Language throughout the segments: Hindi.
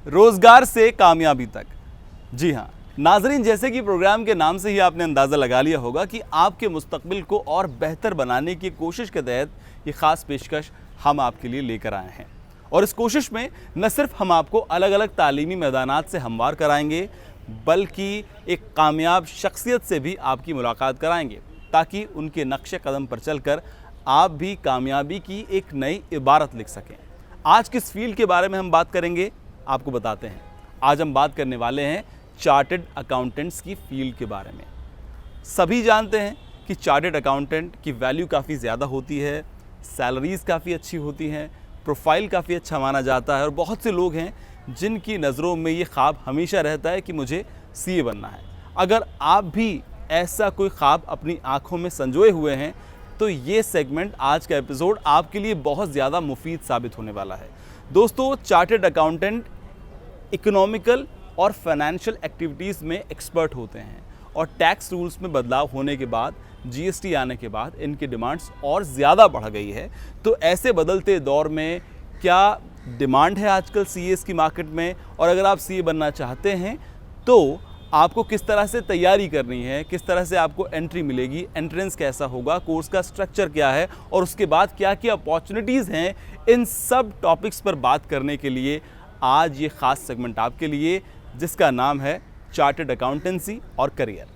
रोजगार से कामयाबी तक। जी हाँ नाजरीन, जैसे कि प्रोग्राम के नाम से ही आपने अंदाज़ा लगा लिया होगा कि आपके मुस्तकबिल को और बेहतर बनाने की कोशिश के तहत ये ख़ास पेशकश हम आपके लिए लेकर आए हैं। और इस कोशिश में न सिर्फ हम आपको अलग अलग तालीमी मैदानात से हमवार कराएंगे, बल्कि एक कामयाब शख्सियत से भी आपकी मुलाकात कराएंगे, ताकि उनके नक्शे कदम पर चलकर आप भी कामयाबी की एक नई इबारत लिख सकें। आज किस फील्ड के बारे में हम बात करेंगे, आपको बताते हैं। आज हम बात करने वाले हैं चार्टर्ड अकाउंटेंट्स की फील्ड के बारे में। सभी जानते हैं कि चार्टर्ड अकाउंटेंट की वैल्यू काफ़ी ज़्यादा होती है, सैलरीज़ काफ़ी अच्छी होती हैं, प्रोफाइल काफ़ी अच्छा माना जाता है, और बहुत से लोग हैं जिनकी नज़रों में ये ख्वाब हमेशा रहता है कि मुझे सीए बनना है। अगर आप भी ऐसा कोई ख्वाब अपनी आँखों में संजोए हुए हैं तो ये सेगमेंट, आज का एपिसोड आपके लिए बहुत ज़्यादा मुफीद साबित होने वाला है। दोस्तों, चार्टर्ड अकाउंटेंट इकोनॉमिकल और फाइनेंशियल एक्टिविटीज़ में एक्सपर्ट होते हैं, और टैक्स रूल्स में बदलाव होने के बाद, जीएसटी आने के बाद इनकी डिमांड्स और ज़्यादा बढ़ गई है। तो ऐसे बदलते दौर में क्या डिमांड है आजकल सीएस की मार्केट में, और अगर आप सीए बनना चाहते हैं तो आपको किस तरह से तैयारी करनी है, किस तरह से आपको एंट्री मिलेगी, एंट्रेंस कैसा होगा, कोर्स का स्ट्रक्चर क्या है, और उसके बाद क्या क्या अपॉर्चुनिटीज़ हैं, इन सब टॉपिक्स पर बात करने के लिए आज ये ख़ास सेगमेंट आपके लिए, जिसका नाम है चार्टर्ड अकाउंटेंसी और करियर।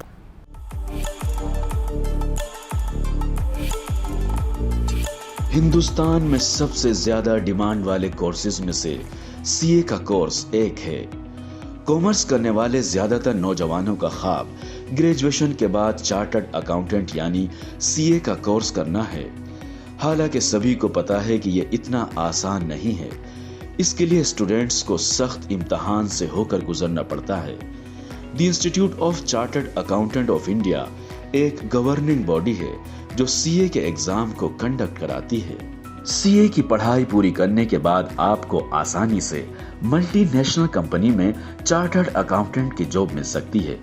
हिंदुस्तान में सबसे ज्यादा डिमांड वाले कोर्सेज में से सीए का कोर्स एक है। कॉमर्स करने वाले ज्यादातर नौजवानों का ख्वाब ग्रेजुएशन के बाद चार्टर्ड अकाउंटेंट यानी सीए का कोर्स करना है। हालांकि सभी को पता है कि यह इतना आसान नहीं है। इसके लिए स्टूडेंट्स को सख्त इम्तहान से होकर गुजरना पड़ता है। The institute of chartered accountant of India एक गवर्निंग बॉडी है जो सीए के एग्जाम को कंडक्ट कराती है। सीए की पढ़ाई पूरी करने के बाद आपको आसानी से मल्टीनेशनल कंपनी में चार्टर्ड अकाउंटेंट की जॉब मिल सकती है।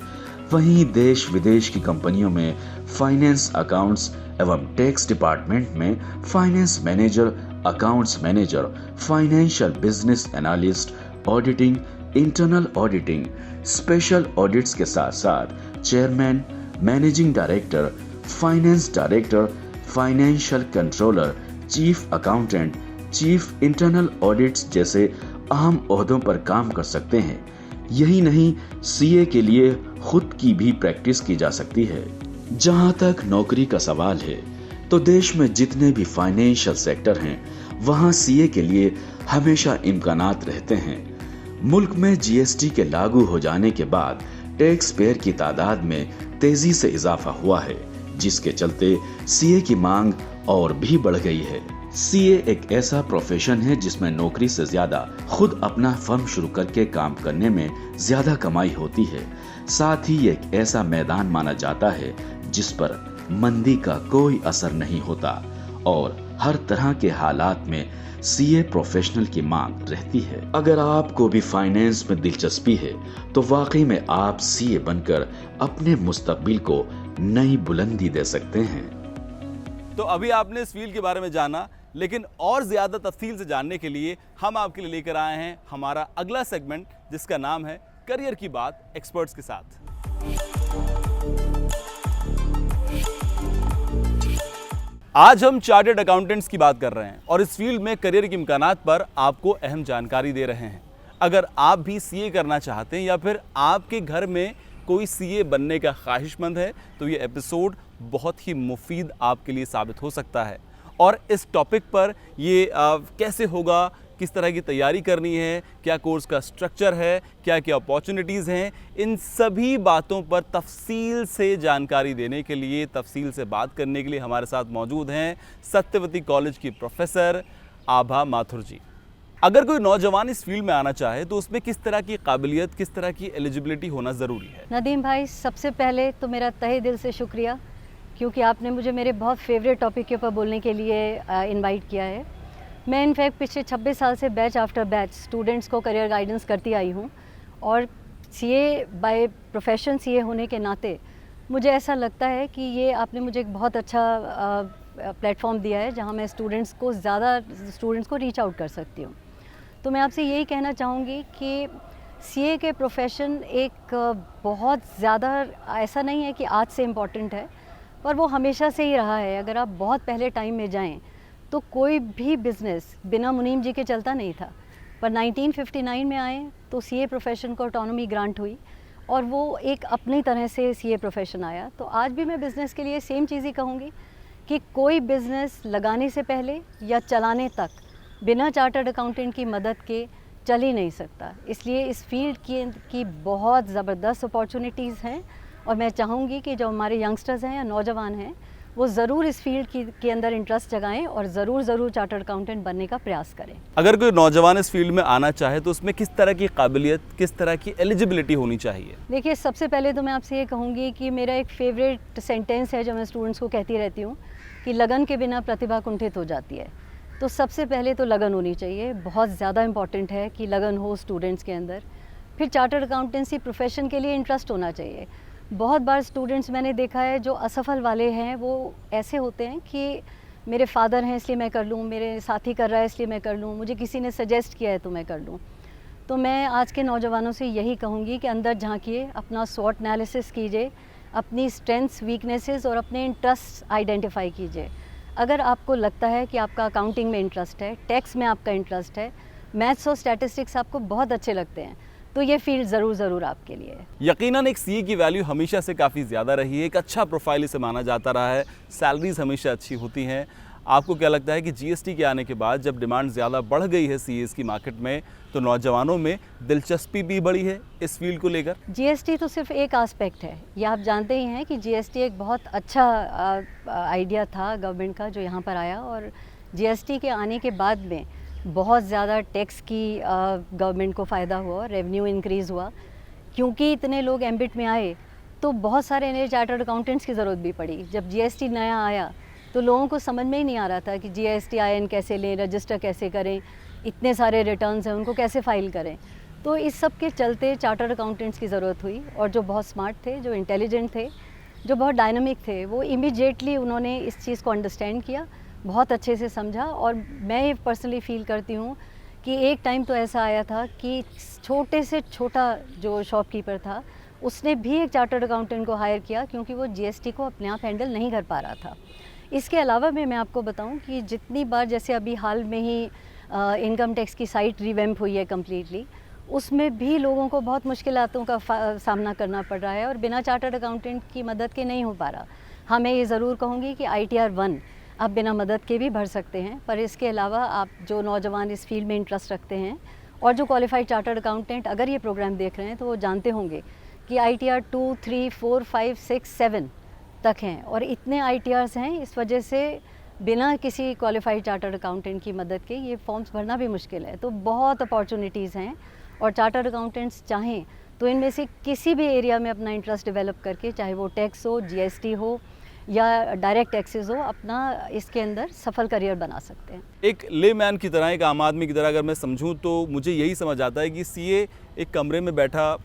वहीं देश विदेश की कंपनियों में फाइनेंस, अकाउंट्स एवं टैक्स डिपार्टमेंट में finance manager, accounts manager, financial business analyst, auditing, internal auditing, special audits के साथ साथ chairman, managing director, finance director, financial controller, chief accountant, chief internal audits जैसे अहम ओहदों पर काम कर सकते हैं। यही नहीं, सीए के लिए खुद की भी प्रैक्टिस की जा सकती है। जहां तक नौकरी का सवाल है तो देश में जितने भी फाइनेंशियल सेक्टर हैं वहां सीए के लिए हमेशा इम्कानात रहते हैं। मुल्क में जीएसटी के लागू हो जाने के बाद टैक्स पेयर की तादाद में तेजी से इजाफा हुआ है, जिसके चलते सीए की मांग और भी बढ़ गई है। सीए एक ऐसा प्रोफेशन है जिसमें नौकरी से ज्यादा खुद अपना फर्म शुरू करके काम करने में ज्यादा कमाई होती है। साथ ही एक ऐसा मैदान माना जाता है जिस पर मंदी का कोई असर नहीं होता, और हर तरह के हालात में सीए प्रोफेशनल की मांग रहती है। अगर आपको भी फाइनेंस में दिलचस्पी है तो वाकई में आप सीए बनकर अपने मुस्तकबिल को नई बुलंदी दे सकते हैं। तो अभी आपने इस फील्ड के बारे में जाना, लेकिन और ज़्यादा तफसील से जानने के लिए हम आपके लिए लेकर आए हैं हमारा अगला सेगमेंट, जिसका नाम है करियर की बात एक्सपर्ट्स के साथ। आज हम चार्टर्ड अकाउंटेंट्स की बात कर रहे हैं और इस फील्ड में करियर के इम्कानात पर आपको अहम जानकारी दे रहे हैं। अगर आप भी सीए करना चाहते हैं या फिर आपके घर में कोई सीए बनने का ख्वाहिशमंद है तो ये एपिसोड बहुत ही मुफीद आपके लिए साबित हो सकता है। और इस टॉपिक पर ये कैसे होगा, किस तरह की तैयारी करनी है, क्या कोर्स का स्ट्रक्चर है, क्या क्या अपॉर्चुनिटीज़ हैं, इन सभी बातों पर तफसील से जानकारी देने के लिए, तफसील से बात करने के लिए हमारे साथ मौजूद हैं सत्यवती कॉलेज की प्रोफेसर आभा माथुर जी। अगर कोई नौजवान इस फील्ड में आना चाहे तो उसमें किस तरह की काबिलियत, किस तरह की एलिजिबिलिटी होना ज़रूरी है? नदीम भाई, सबसे पहले तो मेरा तहे दिल से शुक्रिया, क्योंकि आपने मुझे मेरे बहुत फेवरेट टॉपिक के ऊपर बोलने के लिए इनवाइट किया है। मैं इनफैक्ट पिछले 26 साल से बैच आफ्टर बैच स्टूडेंट्स को करियर गाइडेंस करती आई हूँ, और सीए बाय प्रोफेशन सीए होने के नाते मुझे ऐसा लगता है कि ये आपने मुझे एक बहुत अच्छा प्लेटफॉर्म दिया है जहाँ मैं ज़्यादा स्टूडेंट्स को रीच आउट कर सकती हूँ। तो मैं आपसे यही कहना चाहूँगी कि सीए के प्रोफेशन एक बहुत ज़्यादा ऐसा नहीं है कि आज से इम्पॉर्टेंट है, पर वो हमेशा से ही रहा है। अगर आप बहुत पहले टाइम में जाएं तो कोई भी बिज़नेस बिना मुनीम जी के चलता नहीं था, पर 1959 में आए तो सीए प्रोफेशन को ऑटोनॉमी ग्रांट हुई और वो एक अपनी तरह से सीए प्रोफेशन आया। तो आज भी मैं बिज़नेस के लिए सेम चीज़ ही कहूँगी कि कोई बिज़नेस लगाने से पहले या चलाने तक बिना चार्टर्ड अकाउंटेंट की मदद के चल ही नहीं सकता। इसलिए इस फील्ड की बहुत ज़बरदस्त अपॉर्चुनिटीज़ हैं और मैं चाहूँगी कि जो हमारे यंगस्टर्स हैं या नौजवान हैं वो ज़रूर इस फील्ड के अंदर इंटरेस्ट जगाएं और ज़रूर चार्टर्ड अकाउंटेंट बनने का प्रयास करें। अगर कोई नौजवान इस फील्ड में आना चाहे तो उसमें किस तरह की काबिलियत, किस तरह की एलिजिबिलिटी होनी चाहिए? देखिए, सबसे पहले तो मैं आपसे ये कहूँगी कि मेरा एक फेवरेट सेंटेंस है जो मैं स्टूडेंट्स को कहती रहती हूँ कि लगन के बिना प्रतिभा कुंठित हो जाती है। तो सबसे पहले तो लगन होनी चाहिए, बहुत ज़्यादा इम्पॉर्टेंट है कि लगन हो स्टूडेंट्स के अंदर। फिर चार्टर्ड अकाउंटेंसी प्रोफेशन के लिए इंटरेस्ट होना चाहिए। बहुत बार स्टूडेंट्स मैंने देखा है जो असफल वाले हैं वो ऐसे होते हैं कि मेरे फादर हैं इसलिए मैं कर लूँ, मेरे साथी कर रहा है इसलिए मैं कर लूँ, मुझे किसी ने सजेस्ट किया है तो मैं कर लूँ। तो मैं आज के नौजवानों से यही कहूँगी कि अंदर झांकिए, अपना स्वॉट एनालिसिस कीजिए, अपनी स्ट्रेंथ्स, वीकनेसेस और अपने इंटरेस्ट आइडेंटिफाई कीजिए। अगर आपको लगता है कि आपका अकाउंटिंग में इंटरेस्ट है, टैक्स में आपका इंटरेस्ट है, मैथ्स और स्टैटिस्टिक्स आपको बहुत अच्छे लगते हैं, तो ये फील्ड ज़रूर आपके लिए है। यकीनन एक सीए की वैल्यू हमेशा से काफ़ी ज़्यादा रही है, एक अच्छा प्रोफाइल इसे माना जाता रहा है, सैलरीज हमेशा अच्छी होती हैं। आपको क्या लगता है कि जीएसटी के आने के बाद जब डिमांड ज़्यादा बढ़ गई है सीएस की मार्केट में, तो नौजवानों में दिलचस्पी भी बढ़ी है इस फील्ड को लेकर? जीएसटी तो सिर्फ एक आस्पेक्ट है, ये आप जानते ही हैं कि जीएसटी एक बहुत अच्छा आइडिया था गवर्नमेंट का जो यहाँ पर आया, और जीएसटी के आने के बाद में बहुत ज़्यादा टैक्स की गवर्नमेंट को फ़ायदा हुआ, रेवेन्यू इंक्रीज़ हुआ। क्योंकि इतने लोग एम्बिट में आए तो बहुत सारे नए चार्टर्ड अकाउंटेंट्स की ज़रूरत भी पड़ी। जब जीएसटी नया आया तो लोगों को समझ में ही नहीं आ रहा था कि जीएसटी आईएन कैसे लें, रजिस्टर कैसे करें, इतने सारे रिटर्न्स हैं उनको कैसे फ़ाइल करें। तो इस सब के चलते चार्टर्ड अकाउंटेंट्स की ज़रूरत हुई, और जो बहुत स्मार्ट थे, जो इंटेलिजेंट थे, जो बहुत डायनामिक थे, वो इमीडिएटली उन्होंने इस चीज़ को अंडरस्टैंड किया, बहुत अच्छे से समझा। और मैं ये पर्सनली फ़ील करती हूँ कि एक टाइम तो ऐसा आया था कि छोटे से छोटा जो शॉपकीपर था उसने भी एक चार्टर्ड अकाउंटेंट को हायर किया, क्योंकि वो जीएसटी को अपने आप हैंडल नहीं कर पा रहा था। इसके अलावा मैं आपको बताऊं कि जितनी बार, जैसे अभी हाल में ही इनकम टैक्स की साइट रिवैम्प हुई है कम्प्लीटली, उसमें भी लोगों को बहुत मुश्किलातों का सामना करना पड़ रहा है और बिना चार्टर्ड अकाउंटेंट की मदद के नहीं हो पा रहा। हाँ, मैं ये ज़रूर कहूँगी कि ITR 1 आप बिना मदद के भी भर सकते हैं, पर इसके अलावा आप जो नौजवान इस फील्ड में इंटरेस्ट रखते हैं और जो क्वालिफाइड चार्टर्ड अकाउंटेंट अगर ये प्रोग्राम देख रहे हैं तो वो जानते होंगे कि ITR 2, 3, 4, 5, 6, 7 तक हैं, और इतने ITRs हैं, इस वजह से बिना किसी क्वालिफाइड चार्टर्ड अकाउंटेंट की मदद के ये फॉर्म्स भरना भी मुश्किल है। तो बहुत अपॉर्चुनिटीज़ हैं, और चार्टर्ड अकाउंटेंट्स चाहें तो इनमें से किसी भी एरिया में अपना इंटरेस्ट डेवलप करके, चाहे वो टैक्स हो, जीएसटी हो या डायरेक्ट टैक्सेस हो, अपना इसके अंदर सफल करियर बना सकते हैं। एक लेमैन की तरह, एक आम आदमी की तरह अगर मैं समझूं तो मुझे यही समझ आता है कि सीए एक कमरे में बैठा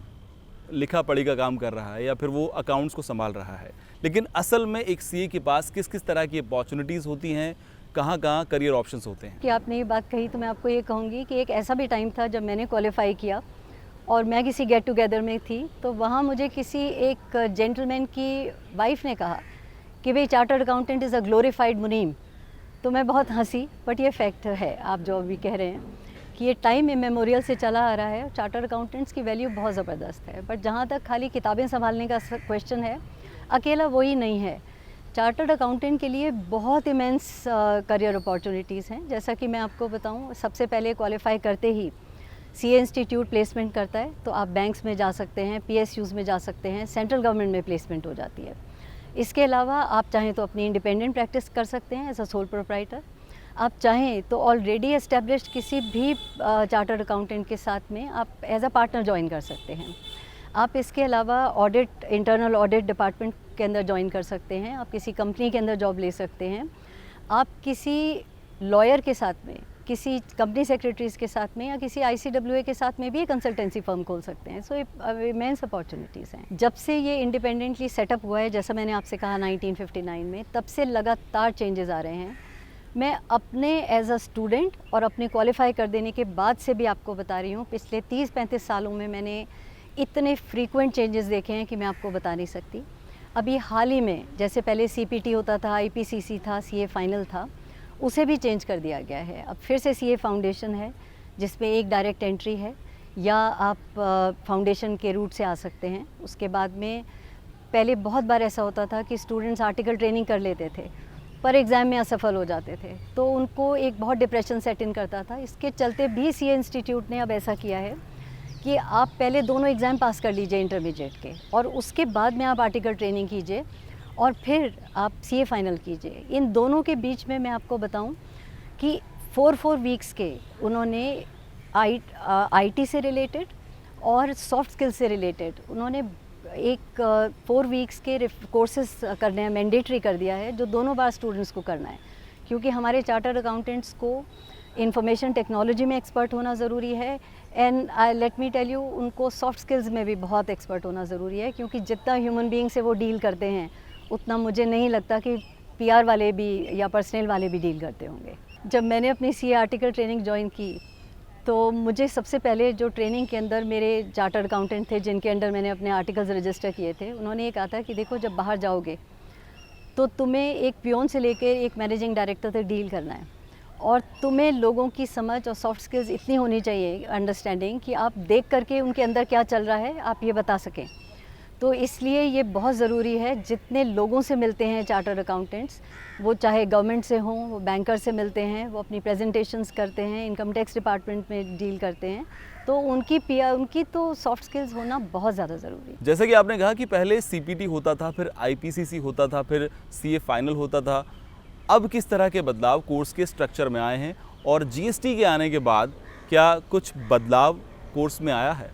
लिखा पढ़ी का काम कर रहा है या फिर वो अकाउंट्स को संभाल रहा है, लेकिन असल में एक सीए के पास किस किस तरह की अपॉर्चुनिटीज़ होती हैं, कहाँ कहाँ करियर ऑप्शंस होते हैं? कि आपने ये बात कही तो मैं आपको ये कहूँगी कि एक ऐसा भी टाइम था जब मैंने क्वालिफाई किया और मैं किसी गेट टुगेदर में थी, तो वहाँ मुझे किसी एक जेंटलमैन की वाइफ ने कहा कि भाई chartered accountant is a glorified मुनीम। तो मैं बहुत हंसी, बट ये फैक्ट है, आप जो अभी कह रहे हैं कि ये टाइम इमेमोरियल से चला आ रहा है। चार्टर्ड अकाउंटेंट्स की वैल्यू बहुत ज़बरदस्त है, बट जहाँ तक खाली किताबें संभालने का क्वेश्चन है, अकेला वही नहीं है। चार्टर्ड अकाउंटेंट के लिए बहुत इमेंस करियर अपॉर्चुनिटीज़ हैं। जैसा कि मैं आपको बताऊं, सबसे पहले क्वालिफाई करते ही सीए इंस्टीट्यूट प्लेसमेंट करता है, तो आप बैंक्स में जा सकते हैं, PSUs में जा सकते हैं, सेंट्रल गवर्नमेंट में प्लेसमेंट हो जाती है। इसके अलावा आप चाहें तो अपनी इंडिपेंडेंट प्रैक्टिस कर सकते हैं एज अ सोल प्रोप्राइटर। आप चाहें तो ऑलरेडी एस्टेब्लिश्ड किसी भी चार्टर्ड अकाउंटेंट के साथ में आप एज अ पार्टनर ज्वाइन कर सकते हैं। आप इसके अलावा ऑडिट, इंटरनल ऑडिट डिपार्टमेंट के अंदर ज्वाइन कर सकते हैं, आप किसी कंपनी के अंदर जॉब ले सकते हैं, आप किसी लॉयर के साथ में, किसी कंपनी सेक्रेटरीज के साथ में या किसी ICWA के साथ में भी एक कंसल्टेंसी फर्म खोल सकते हैं। सो इमेंस अपॉर्चुनिटीज़ हैं। जब से ये इंडिपेंडेंटली सेटअप हुआ है, जैसा मैंने आपसे कहा 1959 में, तब से लगातार चेंजेस आ रहे हैं। मैं अपने एज अ स्टूडेंट और अपने क्वालिफाई कर देने के बाद से भी आपको बता रही हूँ, पिछले 30-35 सालों में मैंने इतने फ्रीक्वेंट चेंजेस देखे हैं कि मैं आपको बता नहीं सकती। अभी हाल ही में, जैसे पहले CPT होता था, IPCC था, CA फाइनल था, उसे भी चेंज कर दिया गया है। अब फिर से CA फाउंडेशन है जिसमें एक डायरेक्ट एंट्री है, या आप फाउंडेशन के रूट से आ सकते हैं। उसके बाद में पहले बहुत बार ऐसा होता था कि स्टूडेंट्स आर्टिकल ट्रेनिंग कर लेते थे पर एग्ज़ाम में असफल हो जाते थे, तो उनको एक बहुत डिप्रेशन सेट इन करता था। इसके चलते भी CA इंस्टीट्यूट ने अब ऐसा किया है कि आप पहले दोनों एग्ज़ाम पास कर लीजिए इंटरमीडिएट के, और उसके बाद में आप आर्टिकल ट्रेनिंग कीजिए और फिर आप CA फाइनल कीजिए। इन दोनों के बीच में मैं आपको बताऊं कि 4 वीक्स के उन्होंने IT से रिलेटेड और सॉफ्ट स्किल्स से रिलेटेड उन्होंने एक 4 वीक्स के कोर्सेज करने हैं, मैंडेटरी कर दिया है, जो दोनों बार स्टूडेंट्स को करना है। क्योंकि हमारे चार्टर्ड अकाउंटेंट्स को इंफॉर्मेशन टेक्नोलॉजी में एक्सपर्ट होना ज़रूरी है, and let me tell you, उनको सॉफ्ट स्किल्स में भी बहुत एक्सपर्ट होना ज़रूरी है। क्योंकि जितना ह्यूमन बीइंग से वो डील करते हैं उतना मुझे नहीं लगता कि PR वाले भी या पर्सनल वाले भी डील करते होंगे। जब मैंने अपनी CA आर्टिकल ट्रेनिंग ज्वाइन की तो मुझे सबसे पहले जो ट्रेनिंग के अंदर मेरे चार्टर्ड अकाउंटेंट थे जिनके अंडर मैंने अपने आर्टिकल्स रजिस्टर किए थे, उन्होंने ये कहा था कि देखो, जब बाहर जाओगे तो तुम्हें एक पियोन से लेकर एक मैनेजिंग डायरेक्टर तक डील करना है, और तुम्हें लोगों की समझ और सॉफ्ट स्किल्स इतनी होनी चाहिए, अंडरस्टैंडिंग, कि आप देख करके उनके अंदर क्या चल रहा है आप ये बता सकें। तो इसलिए ये बहुत ज़रूरी है, जितने लोगों से मिलते हैं चार्टर्ड अकाउंटेंट्स, वो चाहे गवर्नमेंट से हों, वो बैंकर से मिलते हैं, वो अपनी प्रेजेंटेशंस करते हैं, इनकम टैक्स डिपार्टमेंट में डील करते हैं, तो उनकी तो सॉफ्ट स्किल्स होना बहुत ज़्यादा ज़रूरी है। जैसे कि आपने कहा कि पहले CPT होता था, फिर IPCC होता था, फिर CA फाइनल होता था, अब किस तरह के बदलाव कोर्स के स्ट्रक्चर में आए हैं, और GST के आने के बाद क्या कुछ बदलाव कोर्स में आया है?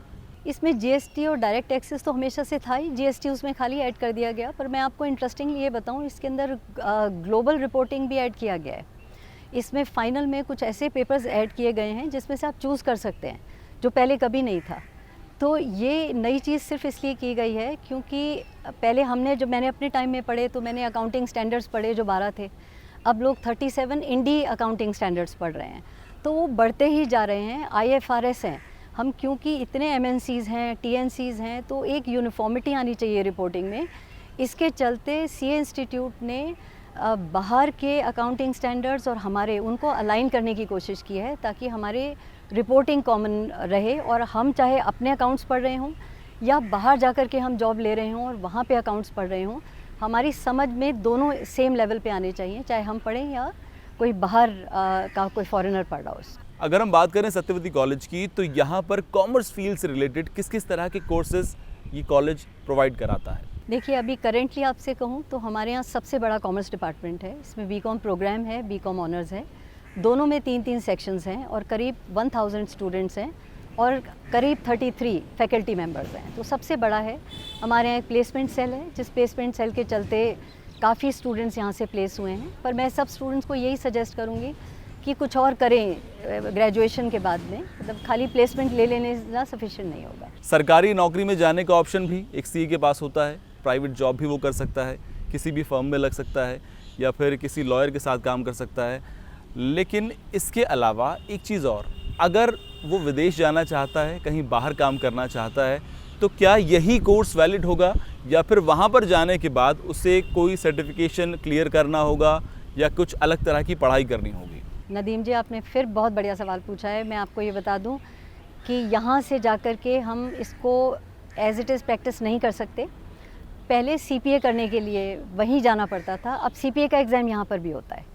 इसमें GST और डायरेक्ट टैक्सेस तो हमेशा से था ही, GST उसमें खाली ऐड कर दिया गया। पर मैं आपको इंटरेस्टिंगली ये बताऊं, इसके अंदर ग्लोबल रिपोर्टिंग भी ऐड किया गया है। इसमें फ़ाइनल में कुछ ऐसे पेपर्स ऐड किए गए हैं जिसमें से आप चूज़ कर सकते हैं, जो पहले कभी नहीं था। तो ये नई चीज़ सिर्फ इसलिए की गई है क्योंकि पहले मैंने अपने टाइम में पढ़े तो मैंने अकाउंटिंग स्टैंडर्ड्स पढ़े जो 12 थे, अब लोग 37 इंडी अकाउंटिंग स्टैंडर्ड्स पढ़ रहे हैं, तो वो बढ़ते ही जा रहे हैं। IFRS हैं हम, क्योंकि इतने MNCs हैं, TNCs हैं, तो एक यूनिफॉर्मिटी आनी चाहिए रिपोर्टिंग में। इसके चलते CA इंस्टीट्यूट ने बाहर के अकाउंटिंग स्टैंडर्ड्स और हमारे उनको अलाइन करने की कोशिश की है, ताकि हमारे रिपोर्टिंग कॉमन रहे, और हम चाहे अपने अकाउंट्स पढ़ रहे हों या बाहर जाकर के हम जॉब ले रहे हों और वहाँ पे अकाउंट्स पढ़ रहे हों, हमारी समझ में दोनों सेम लेवल पे आने चाहिए, चाहे हम पढ़ें या कोई बाहर का कोई फॉरेनर पढ़ रहा हो। अगर हम बात करें सत्यवती कॉलेज की, तो यहाँ पर कॉमर्स फील्ड से रिलेटेड किस किस तरह के कोर्सेज ये कॉलेज प्रोवाइड कराता है? देखिए, अभी करेंटली आपसे कहूँ तो हमारे यहाँ सबसे बड़ा कॉमर्स डिपार्टमेंट है। इसमें BCom प्रोग्राम है, BCom ऑनर्स है, दोनों में 3-3 सेक्शंस हैं, और करीब 1000 स्टूडेंट्स हैं और करीब 33 फैकल्टी मेंबर्स हैं। तो सबसे बड़ा है। हमारे यहाँ एक प्लेसमेंट सेल है, जिस प्लेसमेंट सेल के चलते काफ़ी स्टूडेंट्स यहाँ से प्लेस हुए हैं। पर मैं सब स्टूडेंट्स को यही सजेस्ट करूँगी कि कुछ और करें ग्रेजुएशन के बाद में, मतलब खाली प्लेसमेंट ले लेने से सफिशिएंट नहीं होगा। सरकारी नौकरी में जाने का ऑप्शन भी एक CA के पास होता है, प्राइवेट जॉब भी वो कर सकता है, किसी भी फर्म में लग सकता है या फिर किसी लॉयर के साथ काम कर सकता है। लेकिन इसके अलावा एक चीज़ और, अगर वो विदेश जाना चाहता है, कहीं बाहर काम करना चाहता है, तो क्या यही कोर्स वैलिड होगा या फिर वहाँ पर जाने के बाद उसे कोई सर्टिफिकेशन क्लियर करना होगा या कुछ अलग तरह की पढ़ाई करनी होगी? नदीम जी, आपने फिर बहुत बढ़िया सवाल पूछा है। मैं आपको ये बता दूं कि यहाँ से जाकर के हम इसको एज इट इज़ प्रैक्टिस नहीं कर सकते। पहले CPA करने के लिए वहीं जाना पड़ता था, अब CPA का एग्ज़ाम यहाँ पर भी होता है।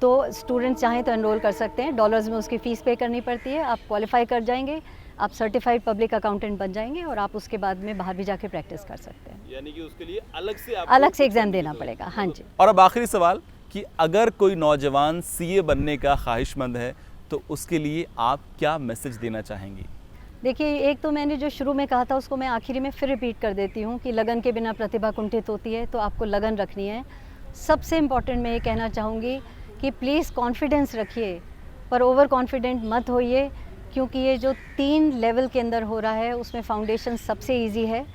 तो स्टूडेंट्स चाहें तो एनरोल कर सकते हैं, डॉलर्स में उसकी फ़ीस पे करनी पड़ती है। आप क्वालिफाई कर जाएंगे, आप सर्टिफाइड पब्लिक अकाउंटेंट बन जाएंगे और आप उसके बाद में बाहर भी जाके प्रैक्टिस कर सकते हैं। यानी कि उसके लिए अलग से एग्ज़ाम देना पड़ेगा। हाँ जी। और अब आखिरी सवाल कि अगर कोई नौजवान CA बनने का ख्वाहिशमंद है तो उसके लिए आप क्या मैसेज देना चाहेंगी? देखिए, एक तो मैंने जो शुरू में कहा था उसको मैं आखिरी में फिर रिपीट कर देती हूँ कि लगन के बिना प्रतिभा कुंठित होती है, तो आपको लगन रखनी है। सबसे इम्पॉर्टेंट मैं ये कहना चाहूँगी कि प्लीज़ कॉन्फिडेंस रखिए, पर ओवर कॉन्फिडेंट मत होइए, क्योंकि ये जो 3 लेवल के अंदर हो रहा है उसमें फाउंडेशन सबसे ईजी है।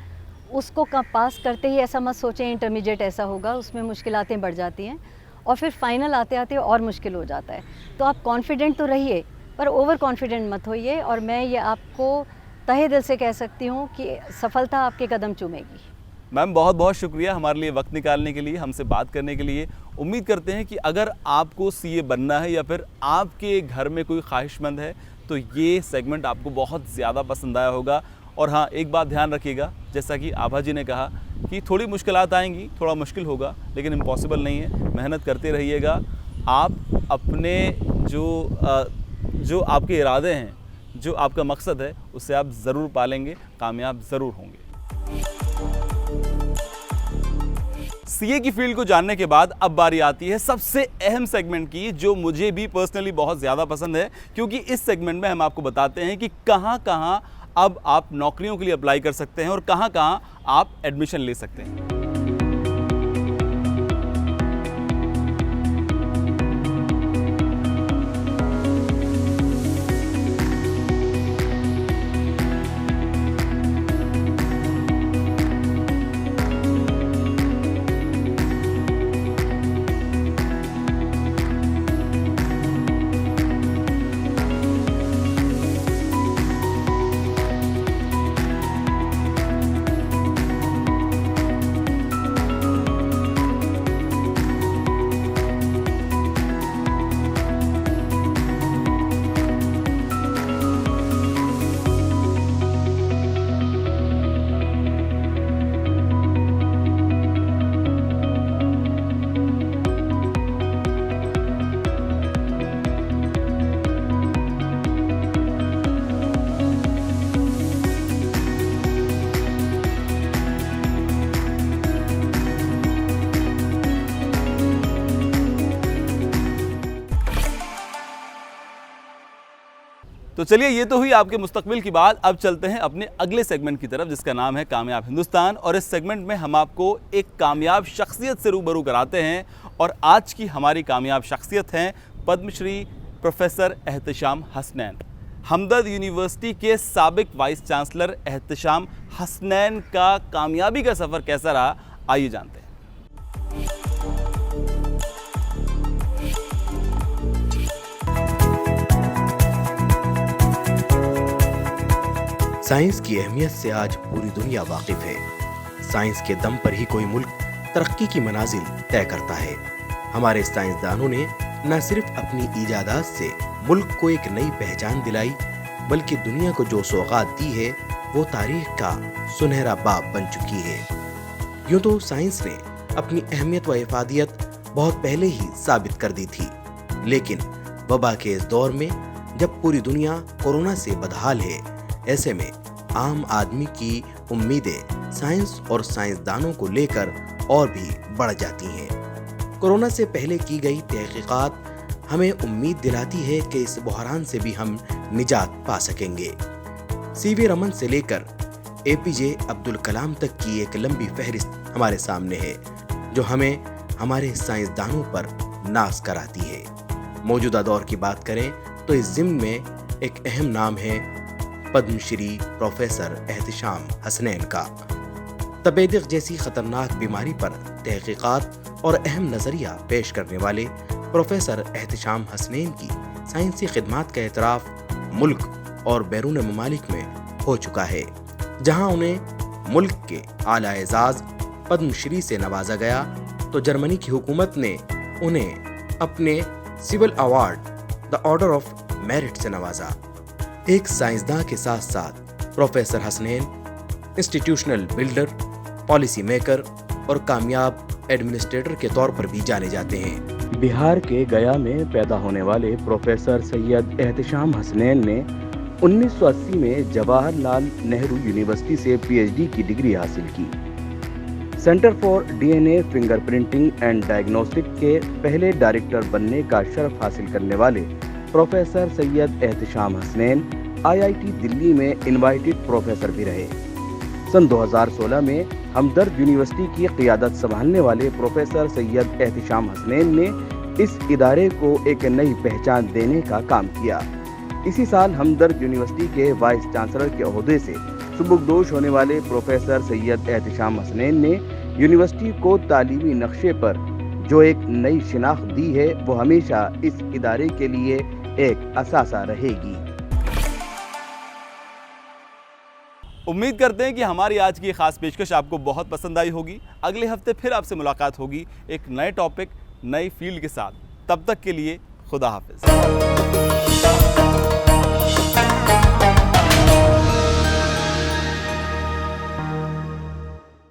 उसको पास करते ही ऐसा मत सोचें इंटरमीडिएट ऐसा होगा, उसमें मुश्किलातें बढ़ जाती हैं। और फिर फाइनल आते आते और मुश्किल हो जाता है। तो आप कॉन्फिडेंट तो रहिए, पर ओवर कॉन्फिडेंट मत होइए, और मैं ये आपको तहे दिल से कह सकती हूँ कि सफलता आपके कदम चूमेगी। मैम बहुत बहुत शुक्रिया हमारे लिए वक्त निकालने के लिए, हमसे बात करने के लिए। उम्मीद करते हैं कि अगर आपको सीए बनना है या फिर आपके घर में कोई ख्वाहिशमंद है तो ये सेगमेंट आपको बहुत ज़्यादा पसंद आया होगा। और हाँ, एक बात ध्यान रखिएगा, जैसा कि आभा जी ने कहा कि थोड़ी मुश्किलात आएंगी, थोड़ा मुश्किल होगा, लेकिन इम्पॉसिबल नहीं है। मेहनत करते रहिएगा। आप अपने जो आपके इरादे हैं, जो आपका मकसद है, उसे आप ज़रूर पालेंगे, कामयाब ज़रूर होंगे। सीए की फील्ड को जानने के बाद अब बारी आती है सबसे अहम सेगमेंट की, जो मुझे भी पर्सनली बहुत ज़्यादा पसंद है, क्योंकि इस सेगमेंट में हम आपको बताते हैं कि कहाँ कहाँ अब आप नौकरियों के लिए अप्लाई कर सकते हैं और कहाँ कहाँ आप एडमिशन ले सकते हैं। तो चलिए, ये तो हुई आपके मुस्तकबिल की बात। अब चलते हैं अपने अगले सेगमेंट की तरफ, जिसका नाम है कामयाब हिंदुस्तान। और इस सेगमेंट में हम आपको एक कामयाब शख्सियत से रूबरू कराते हैं। और आज की हमारी कामयाब शख्सियत हैं पद्मश्री प्रोफेसर एहतिशाम हसनैन। हमदर्द यूनिवर्सिटी के साबिक वाइस चांसलर एहतिशाम हसनैन का कामयाबी का सफ़र कैसा रहा, आइए जानते हैं। साइंस की अहमियत से आज पूरी दुनिया वाकिफ है। साइंस के दम पर ही कोई मुल्क तरक्की की मनाजिल तय करता है। हमारे साइंसदानों ने न सिर्फ अपनी इजादात से मुल्क को एक नई पहचान दिलाई, बल्कि दुनिया को जो सौगात दी है वो तारीख का सुनहरा बाब बन चुकी है। यूं तो साइंस ने अपनी अहमियत व इफादियत बहुत पहले ही साबित कर दी थी, लेकिन वबा के इस दौर में जब पूरी दुनिया कोरोना से बदहाल है, ऐसे में आम आदमी की उम्मीदें साइंस और साइंसदानों को लेकर और भी बढ़ जाती हैं। कोरोना से पहले की गई तहकीकात हमें उम्मीद दिलाती है कि इस बहरान से भी हम निजात पा सकेंगे। सीवी रमन से लेकर एपीजे अब्दुल कलाम तक की एक लंबी फहरिस्त हमारे सामने है, जो हमें हमारे साइंसदानों पर नाज कराती है। मौजूदा दौर की बात करें तो इस ज़िम्न में एक अहम नाम है पद्मश्री प्रोफेसर एहतिशाम हसनैन का। तपेदिक जैसी खतरनाक बीमारी पर तहकीकात और अहम नजरिया पेश करने वाले प्रोफेसर एहतिशाम हसनैन की साइंसी खिदमात का एतराफ़ मुल्क और बैरून ममालिक में हो चुका है, जहां उन्हें मुल्क के आला एजाज पद्मश्री से नवाजा गया, तो जर्मनी की हुकूमत ने उन्हें अपने civil award the order of merit से नवाजा। एक साइंसदान के साथ साथ professor Hasnain institutional builder, policy maker और कामयाब एडमिनिस्ट्रेटर के तौर पर भी जाने जाते हैं। बिहार के गया में पैदा होने वाले प्रोफेसर सैयद एहतिशाम हसनैन ने 1980 में जवाहरलाल नेहरू यूनिवर्सिटी से पीएचडी की डिग्री हासिल की। Centre for DNA fingerprinting and diagnostic के पहले डायरेक्टर बनने का शर्फ हासिल करने वाले प्रोफेसर सैयद एहतिशाम हसनैन आईआईटी दिल्ली में इनवाइटेड प्रोफेसर भी रहे। सन 2016 में हमदर्द यूनिवर्सिटी की क़ियादत संभालने वाले प्रोफेसर सैयद एहतिशाम हसनैन ने इस इदारे को एक नई पहचान देने का काम किया। इसी साल हमदर्द यूनिवर्सिटी के वाइस चांसलर के ओहदे से सुबुकदोश होने वाले प्रोफेसर सैयद एहतिशाम हसनैन ने यूनिवर्सिटी को तालीमी नक्शे पर जो एक नई शिनाख्त दी है वो हमेशा इस इदारे के लिए एक असासा रहेगी। उम्मीद करते हैं कि हमारी आज की खास पेशकश आपको बहुत पसंद आई होगी। अगले हफ्ते फिर आपसे मुलाकात होगी एक नए टॉपिक, नई फील्ड के साथ। तब तक के लिए खुदा हाफिज।